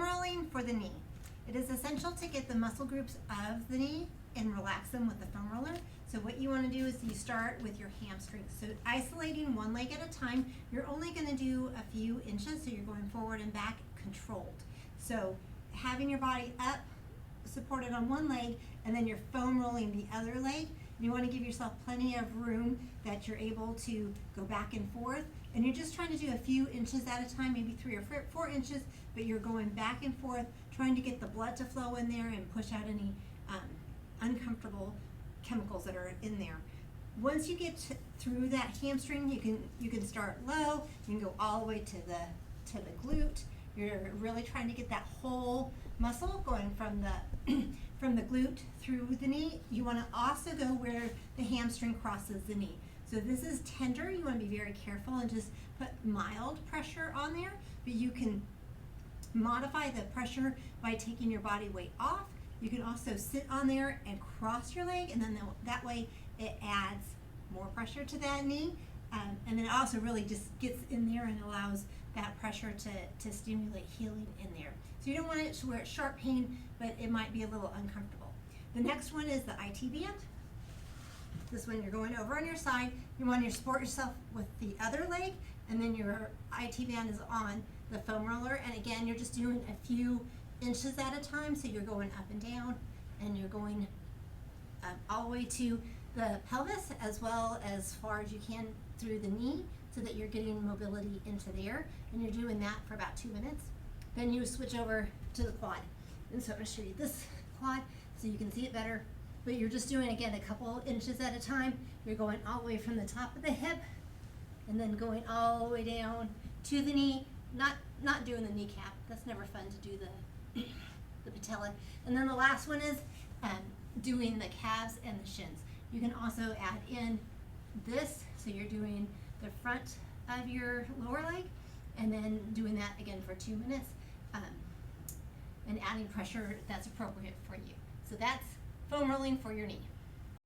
Foam rolling for the knee. It is essential to get the muscle groups of the knee and relax them with the foam roller. So what you want to do is you start with your hamstrings. So isolating one leg at a time, you're only going to do a few inches, so you're going forward and back controlled. So having your body up, supported on one leg, and then you're foam rolling the other leg. You want to give yourself plenty of room that you're able to go back and forth. And you're just trying to do a few inches at a time, maybe 3 or 4 inches, but you're going back and forth, trying to get the blood to flow in there and push out any uncomfortable chemicals that are in there. Once you get through that hamstring, you can start low. You can go all the way to the glute. You're really trying to get that whole muscle going from the from the glute through the knee. You want to also go where the hamstring crosses the knee. So this is tender. You want to be very careful and just put mild pressure on there, but you can modify the pressure by taking your body weight off. You can also sit on there and cross your leg, and then that way it adds more pressure to that knee. And then it also really just gets in there and allows that pressure to stimulate healing in there. So you don't want it to where it's sharp pain, but it might be a little uncomfortable. The next one is the IT band. This one you're going over on your side. You want to support yourself with the other leg, and then your IT band is on the foam roller. And again, you're just doing a few inches at a time, so you're going up and down, and you're going all the way to the pelvis as well as far as you can through the knee, so that you're getting mobility into there, and you're doing that for about 2 minutes. Then you switch over to the quad. And so I'm going to show you this quad so you can see it better, but you're just doing, again, a couple inches at a time. You're going all the way from the top of the hip and then going all the way down to the knee, not doing the kneecap. That's never fun to do the patella. And then the last one is doing the calves and the shins. You can also add in this, so you're doing the front of your lower leg and then doing that again for 2 minutes and adding pressure that's appropriate for you. So that's foam rolling for your knee.